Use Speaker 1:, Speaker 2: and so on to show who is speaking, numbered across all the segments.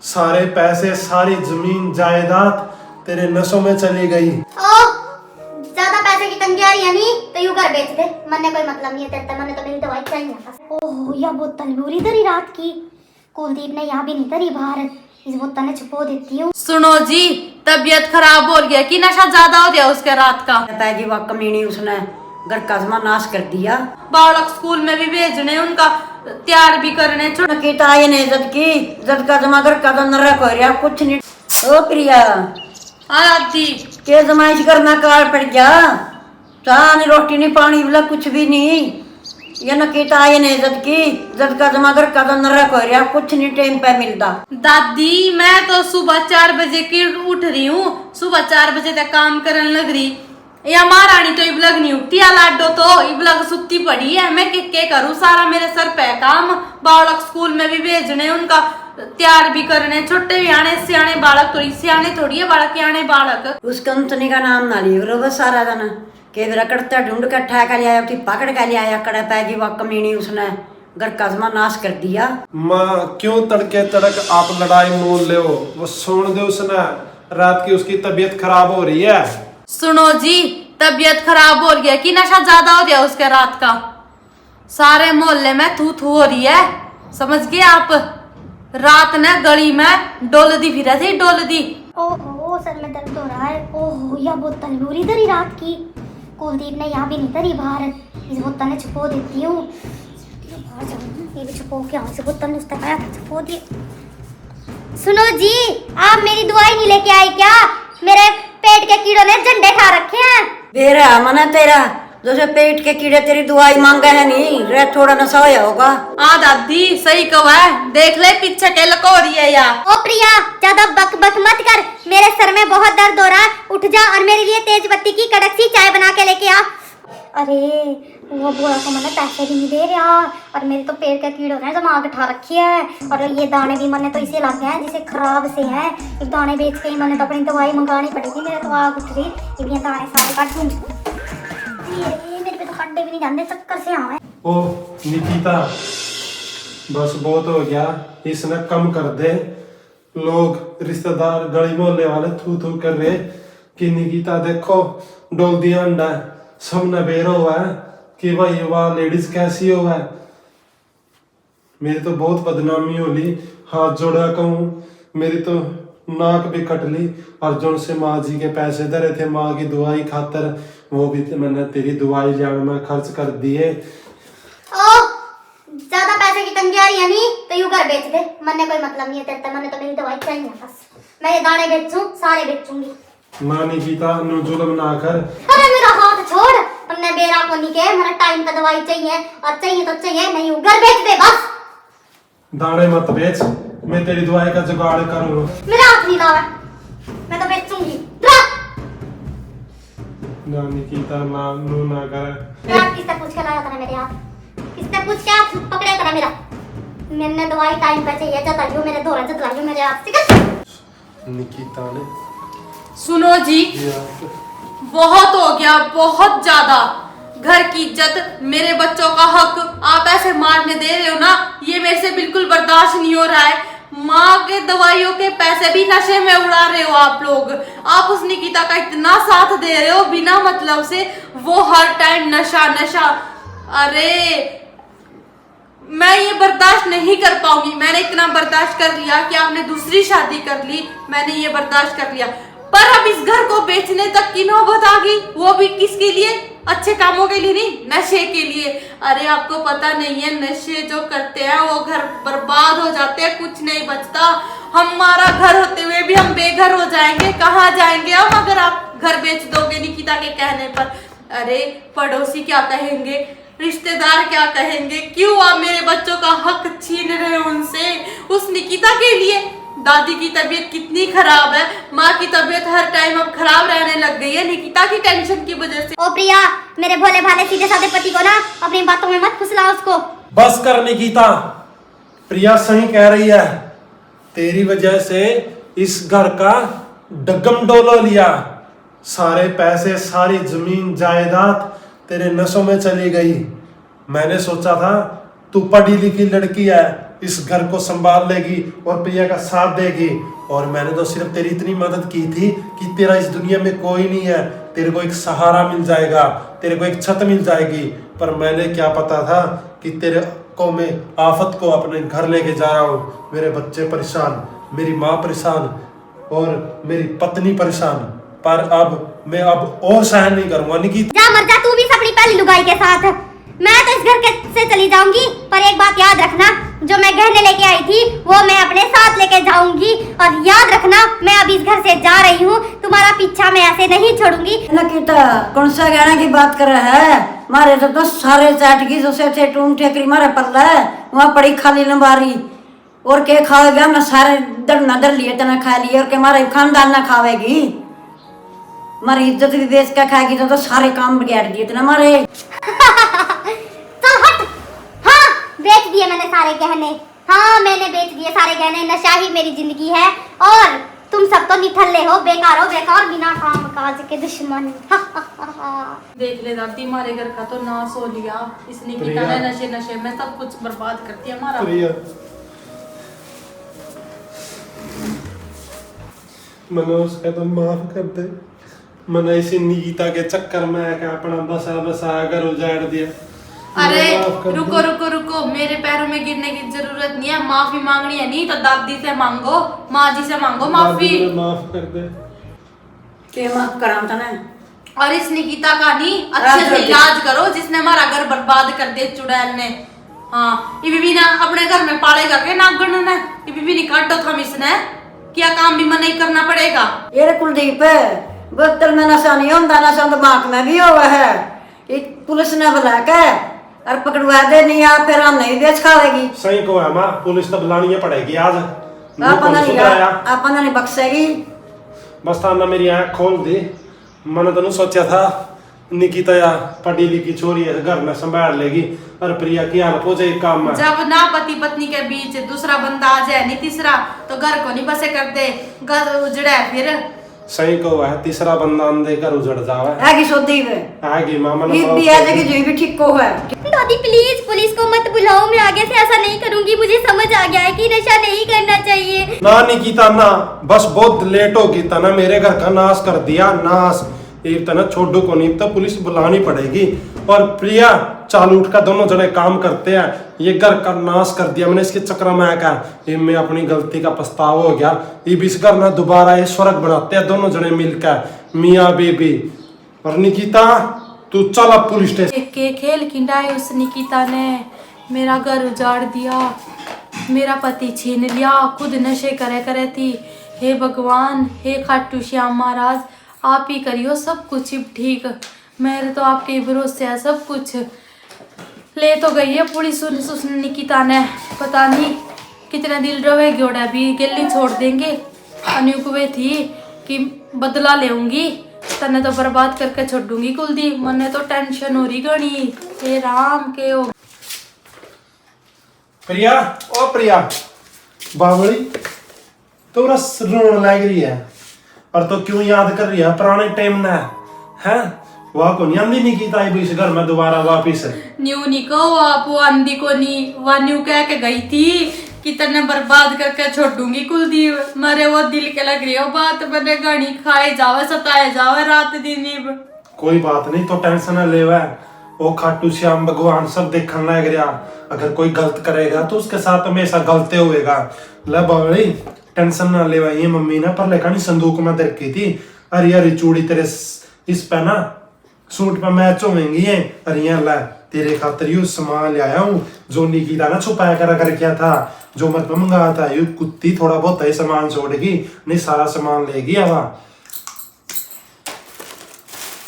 Speaker 1: सारे पैसे सारी जमीन जायदाद तेरे नसों में चली गई।
Speaker 2: ज्यादा पैसे की तंगी आ रही है नहीं तो यूं घर बेच दे, मन्ने कोई मतलब नहीं है तेरे, मन्ने तो मेरी दवाई चाहिए बस। ओह यह बोतल पूरी धरी रात की, कुलदीप ने यहाँ भी नहीं धरी बाहर, इस बोतल ने छुपो देती हूँ।
Speaker 3: सुनो जी, तबीयत खराब हो गया कि नशा ज्यादा हो गया उसके रात का।
Speaker 4: पैगी वह कमीनी उसने घर का जमा नाश कर दिया।
Speaker 3: बालक स्कूल में भी भेजने, उनका तैयार भी करने।
Speaker 4: कीता ये नहीं इज्जत की, इज्जत का जमा घर का तो नरक हो रहा कुछ नहीं। ओ प्रिया
Speaker 3: आदि
Speaker 4: के जमाइश करना कार पड़ गया, चाह नहीं रोटी नहीं पानी बोला कुछ भी नहीं। ये न कीता ये नहीं इज्जत की, इज्जत का जमा घर का तो नरक हो रहा कुछ नहीं टाइम पे मिलता।
Speaker 3: दादी मैं तो सुबह 4 बजे की उठ रही हूँ, सुबह 4 बजे तक काम करने लग रही। या महारानी तो इबलग नहीं उठती, लाडो तो इबलग सुत्ती पड़ी है। मैं के करूँ, सारा मेरे सर पे काम। बालक स्कूल में भी भेजने, उनका तैयार भी करने। छोटे भी आने, सियाने बालक थोड़ी, सियाने थोड़ी है बालक, आने बालक।
Speaker 4: उस कंपनी का नाम ना लियो बस सारा दिन के मेरा कड़ता ढूंढ कर ठा लिया आया, पकड़ कर लिया आया। कड़ा पैगी वह कमीनी उसने घर का जमा नाश कर दिया।
Speaker 1: माँ क्यों तड़के तड़क आप लड़ाई मोल ले हो, वो सुन दे उसने रात की उसकी तबीयत खराब हो रही है।
Speaker 3: सुनो जी, तबीयत खराब हो गया कि नशा ज्यादा हो गया उसके रात का। सारे मोहल्ले में थू थू हो रही है, समझ गए आप। रात ने गली में डोल दी फिर थी, डोल दी।
Speaker 2: ओहो सर में दर्द हो रहा है। ओहो यह बोतल पूरी धरी रात की, कुलदीप ने यहाँ भी नहीं धरी बाहर, इस बोतल ने छुपो देती हूँ। ये भी छुपो के यहाँ से बोतल ने उस तक आया था, छुपो दिए। सुनो जी, आप मेरी दवाई नहीं लेके आई क्या? मेरे पेट के कीड़ों ने झंडे खा रखे हैं।
Speaker 4: बेरा मना तेरा जैसे पेट के कीड़े तेरी दवाई मांगा है नहीं रे, थोड़ा नशा होया होगा।
Speaker 3: दादी सही कहा है, देख ले पीछे के लको रही है या।
Speaker 2: ओ प्रिया ज्यादा बक बक मत कर, मेरे सर में बहुत दर्द हो रहा है। उठ जा और मेरे लिए तेज पत्ती की कड़क सी चाय बना के लेके आ। अरे वो बुआ तो मैंने पैसे भी नहीं दे रहा, और मेरे तो पेट के कीड़ों ने दिमाग उठा रखी है। और ये दाने भी मैंने तो इसे लग गए हैं जिसे खराब से है। ये दाने बेच के ही मैंने तो अपनी दवाई मंगानी पड़ेगी, मेरे तो आग उठ रही। ये दाने सारे काट दूंगी। मेरे पे तो खड्डे भी नहीं जाते, चक्कर से आवे।
Speaker 1: ओ निकिता बस बहुत हो गया, इसने कम कर दे। लोग रिश्तेदार गली मोहल्ले वाले थू थू कर रहे कि निकिता देखो डोल दिया अंडा, सब ने बेरो हुआ है कि भाई वाह लेडीज कैसी हो है। मेरी तो बहुत बदनामी होली, हाथ जोड़ा कहूँ, मेरी तो नाक भी कट ली। अर्जुन से माँ जी के पैसे धरे थे माँ की दवाई खातर, वो भी मैंने तेरी दवाई जान में खर्च कर दिए।
Speaker 2: ज्यादा पैसे की तंगी आ रही है नहीं तो यूं घर बेच दे, मन्ने कोई मतलब नहीं है तेरे, मन्ने तो मेरी दवाई चाहिए बस। मैं ये दाने बेचूं, सारे बेचूंगी।
Speaker 1: माँ निकिता नु जुल्म ना कर।
Speaker 2: अरे मेरा हाथ छोड़, मन्ने बेरा को नहीं के, मन्ने टाइम का दवाई चाहिए, और चाहिए तो चाहिए, नहीं घर बेच दे बस।
Speaker 1: दाने मत बेच, मैं तेरी दवाई का जुगाड़ करूँ।
Speaker 2: मेरा हाथ नहीं लावा, मैं तो बेचूंगी।
Speaker 1: ना निकिता ना नू ना कर।
Speaker 2: आप किससे पूछ के लाया था मेरे हाथ, किससे पूछ के आप पकड़े था मेरा? मैंने दवाई टाइम पे चाहिए, जताइयो मेरे धोरा जताइयो मेरे हाथ से।
Speaker 1: निकिता ने
Speaker 3: सुनो जी, बहुत हो गया, बहुत ज्यादा। घर की इज्जत, मेरे बच्चों का हक आप ऐसे मारने दे रहे हो ना, ये मेरे से बिल्कुल बर्दाश्त नहीं हो रहा है। माँ के दवाइयों के पैसे भी नशे में उड़ा रहे हो आप लोग। आप उस निकिता का इतना साथ दे रहे हो बिना मतलब से, वो हर टाइम नशा नशा। अरे मैं ये बर्दाश्त नहीं कर पाऊंगी। मैंने इतना बर्दाश्त कर लिया कि आपने दूसरी शादी कर ली, मैंने ये बर्दाश्त कर लिया, पर अब इस घर को बेचने तक की नौबत आ गई, वो भी किसके लिए? अच्छे कामों के लिए नहीं, नशे के लिए। अरे आपको पता नहीं है, नशे जो करते हैं वो घर बर्बाद हो जाते हैं, कुछ नहीं बचता। हमारा घर होते हुए भी हम बेघर हो जाएंगे, कहाँ जाएंगे हम अगर आप घर बेच दोगे निकिता के कहने पर? अरे पड़ोसी क्या कहेंगे, रिश्तेदार क्या कहेंगे, क्यों आप मेरे बच्चों का हक छीन रहे हो उनसे, उस निकिता के लिए? दादी की तबीयत कितनी खराब है, माँ की तबीयत हर टाइम अब खराब रहने लग गई है निकिता की टेंशन की वजह से।
Speaker 2: ओ प्रिया, मेरे भोले भाले सीधे साधे पति को ना अपनी बातों में मत फुसला उसको।
Speaker 1: बस कर निकिता, प्रिया सही कह रही है, तेरी वजह से इस घर का डगम डोलो लिया। सारे पैसे सारी जमीन जायदाद तेरे नसों में चली गई। मैंने सोचा था तू पढ़ी लिखी लड़की है, इस घर को संभाल लेगी और प्रिया का साथ देगी। और मैंने तो सिर्फ तेरी इतनी मदद की थी कि तेरा इस दुनिया में कोई नहीं है, तेरे को एक सहारा मिल जाएगा, तेरे को एक छत मिल जाएगी। पर मैंने क्या पता था कि तेरे को मैं आफत को अपने घर लेके जा रहा हूँ। मेरे बच्चे परेशान, मेरी माँ परेशान और मेरी पत्नी परेशान। पर अब मैं और सहन नहीं करूंगा निकी।
Speaker 2: जा मर जा तू भी अपनी पहली लुगाई के साथ। मैं तो इस घर से चली जाऊंगी, पर एक बात याद रखना, जो मैं गहने लेके आई थी वो मैं अपने साथ लेके जाऊंगी। और याद रखना, मैं अभी इस घर से जा रही हूँ, तुम्हारा पीछा मैं ऐसे नहीं छोड़ूंगी।
Speaker 4: नकीता कौन सा गहना की बात कर रहा है? मारे तो सारे चाट की जो से थे टूम ठेकरी मारे पल्ला है, वहाँ पड़ी खाली लंबारी। और के खाएगा? मैं सारे दर नदर लिए तना खा लिए, और के मारे खानदान ना खावेगी, मारी इज्जत भी बेच के खाएगी तो सारे काम बिगाड़ दिए तना मारे।
Speaker 2: चल हट। हाँ बेच दिए मैंने सारे गहने, हाँ मैंने बेच दिए सारे गहने। नशा ही मेरी जिंदगी है और तुम सब तो निठल्ले हो, बेकार बिना काम काज के दुश्मन।
Speaker 3: देख ले दादी, हमारे घर का तो नाश हो लिया इस निकिता ने। नशे में सब कुछ बर्बाद कर दिया हमारा।
Speaker 1: मैंने उसका तो माफ कर दे। मैंने इसी निकिता के चक्कर में अपना बसा घर उजाड़ दिया।
Speaker 3: अरे रुको, मेरे पैरों में गिरने की जरूरत नहीं है। माफी मांगनी है नहीं तो दादी से मांगो, माँ जी से मांगो माफी।
Speaker 1: माफ कर दे।
Speaker 4: के माफ कराम था ना।
Speaker 3: और इस निकिता का नहीं अच्छे से इलाज करो, जिसने हमारा घर बर्बाद कर दिया चुड़ैल ने। हाँ ये भी ना अपने घर में पाले करके नागण ने ये भी नहीं काटो था इसने, क्या काम भी मन नहीं करना पड़ेगा।
Speaker 4: ये कुलदीप बोतल में नशा नहीं होता, नशा दिमाग में भी हुआ है। पुलिस ने बुला के और पकड़वा दे, नहीं आप फिर हम नहीं बेच खावेगी।
Speaker 1: सही को है माँ, पुलिस तो बुलानी पड़ेगी आज।
Speaker 4: अपन नहीं बख्शेगी।
Speaker 1: बस था ना मेरी आँख खोल दी। मैंने तो नहीं सोचा था निकिता या पढ़ी लिखी छोरी है, घर में संभाल लेगी और प्रिया की हालत हो जाए काम में।
Speaker 3: जब ना पति पत्नी के बीच दूसरा बंदा आ जाए नहीं तीसरा, तो घर को नहीं बसे करते, घर उजड़ा है फिर।
Speaker 1: सही को है, तीसरा बंदा अंधे घर उजड़ जावे।
Speaker 4: आगे सोती है
Speaker 1: आगे मामा
Speaker 4: ये भी आ जाएगी, जो भी ठीक को है।
Speaker 2: दादी प्लीज पुलिस को मत बुलाओ, मैं आगे से ऐसा नहीं करूंगी। मुझे समझ आ गया है कि नशा नहीं करना चाहिए।
Speaker 1: ना निकिता ना, बस बहुत लेट हो गई था ना, मेरे घर का नाश कर दिया नाश। एक तना छोटू को नहीं तो पुलिस बुलानी पड़ेगी। और प्रिया चाल उठ का दोनों जने काम करते हैं, ये घर का नाश कर दिया मैंने इसके चक्कर में आकर। ये मैं अपनी गलती का पछतावा हो गया। ये भी इस घर में दोबारा ये स्वर्ग बनाते हैं दोनों जने मिलकर, मियाँ बीबी। और निकिता तू चल अब पुलिस स्टेशन।
Speaker 3: के खेल खिंडाए उस निकिता ने, मेरा घर उजाड़ दिया, मेरा पति छीन लिया, खुद नशे करे थी। हे भगवान, हे खाटू श्याम महाराज, आप ही करियो सब कुछ ठीक। मेरे तो आपके भरोसे है सब कुछ। ले तो गई है पुलिस उस निकिता ने, पता नहीं कितने दिल रोवेगी और अभी गिल्ली छोड़ देंगे। अनुकुवे थी कि बदला लेऊंगी, तने तो बर्बाद करके छोड़ दूंगी कुलदीप। मने तो टेंशन हो रही गणी। हे राम के हो।
Speaker 1: प्रिया ओ प्रिया, बावली तो रस रोने लग रही है और तो क्यों याद कर रही है पुराने टाइम ना है? वह को नहीं निकिता इस घर में दोबारा वापिस।
Speaker 3: न्यू निको आप वो आंधी को नहीं, वह न्यू कह के गई थी कि तने बर्बाद करके छोड़ दूंगी कुलदीप। मेरे वो दिल के लग रही हो बात, मैंने गाड़ी खाए जावे सताए जावे रात दिन।
Speaker 1: कोई बात नहीं तो टेंशन न लेवा, वो खाटू श्याम भगवान सब देखने लग रहा। अगर कोई गलत करेगा तो उसके साथ हमेशा गलते होएगा। ले बावली टेंशन ना लेवा, ये मम्मी ना पर लेखा नहीं संदूक में रखी थी। अरे अरे चूड़ी तेरे इस पे ना सूट पे मैच होंगी है। अरे यहाँ ला तेरे खातिर यू सामान ले आया हूँ जो निकिता ना छुपाया कर क्या था, जो मत मंगाया था। यू कुत्ती थोड़ा बहुत ही सामान छोड़ेगी, नहीं सारा सामान लेगी हवा।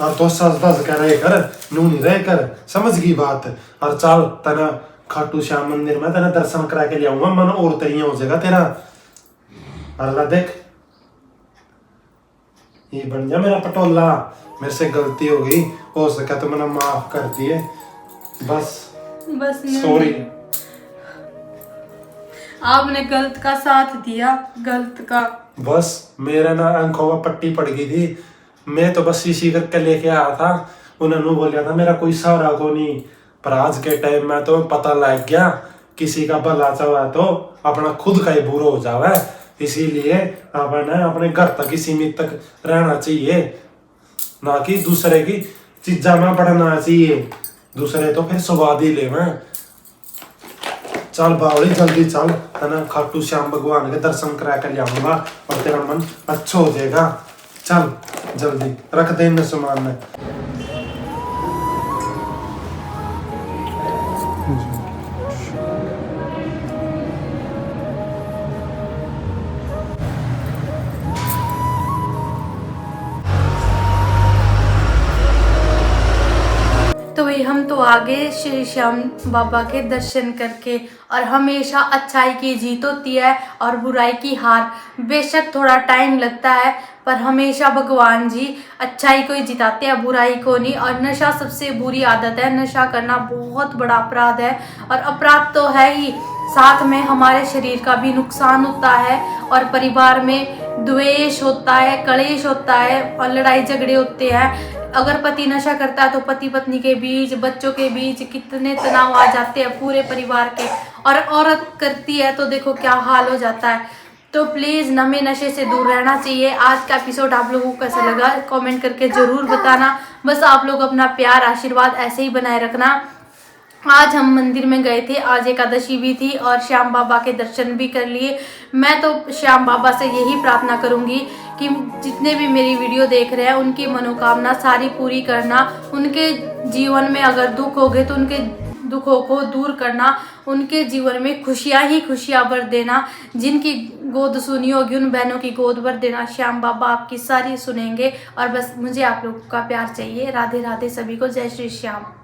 Speaker 1: और तो सज धज कर रहे कर, नू नहीं रहे कर, समझ गई बात। और चल तना खाटू श्याम मंदिर में तना दर्शन करा के ले आऊंगा, मन और तैयार हो जाएगा तेरा। अल्लाह देख ये बन जा मेरा पटोला, मेरे से गलती हो गई, हो सका तो मैंने माफ कर दिए। बस सॉरी।
Speaker 3: आपने गलत का साथ दिया, गलत का।
Speaker 1: बस मेरा ना आंखों में पट्टी पड़ गई थी, मैं तो बस इसी करके लेके आया था। उन्होंने बोलिया था मेरा कोई सहारा को नहीं, पर आज के टाइम में तो पता लग गया किसी का भला चाहे तो अपना खुद का ही बुरा हो जावे। इसीलिए अपने अपने घर तक ही सीमित तक रहना चाहिए, ना कि दूसरे की चीजा में पड़ना चाहिए। दूसरे तो फिर स्वाद ही ले। चल बावली जल्दी चल, है ना, खाटू श्याम भगवान के दर्शन करा कर लियाऊंगा और तेरा मन अच्छा हो जाएगा। चल जल्दी रख दे इन सामान में।
Speaker 3: तो भाई हम तो आगे श्री श्याम बाबा के दर्शन करके। और हमेशा अच्छाई की जीत होती है और बुराई की हार। बेशक थोड़ा टाइम लगता है पर हमेशा भगवान जी अच्छाई को ही जिताते हैं, बुराई को नहीं। और नशा सबसे बुरी आदत है, नशा करना बहुत बड़ा अपराध है। और अपराध तो है ही, साथ में हमारे शरीर का भी नुकसान होता है और परिवार में द्वेष होता है, कलेश होता है और लड़ाई झगड़े होते हैं। अगर पति नशा करता है तो पति पत्नी के बीच, बच्चों के बीच कितने तनाव आ जाते हैं पूरे परिवार के। और औरत करती है तो देखो क्या हाल हो जाता है। तो प्लीज़ हमें नशे से दूर रहना चाहिए। आज का एपिसोड आप लोगों को कैसा लगा कमेंट करके ज़रूर बताना। बस आप लोग अपना प्यार आशीर्वाद ऐसे ही बनाए रखना। आज हम मंदिर में गए थे, आज एकादशी भी थी और श्याम बाबा के दर्शन भी कर लिए। मैं तो श्याम बाबा से यही प्रार्थना करूंगी कि जितने भी मेरी वीडियो देख रहे हैं उनकी मनोकामना सारी पूरी करना। उनके जीवन में अगर दुख हो गए तो उनके दुखों को दूर करना, उनके जीवन में खुशियाँ ही खुशियाँ भर देना। जिनकी गोद सुनी होगी उन बहनों की गोद भर देना। श्याम बाबा आपकी सारी सुनेंगे। और बस मुझे आप लोगों का प्यार चाहिए। राधे राधे सभी को, जय श्री श्याम।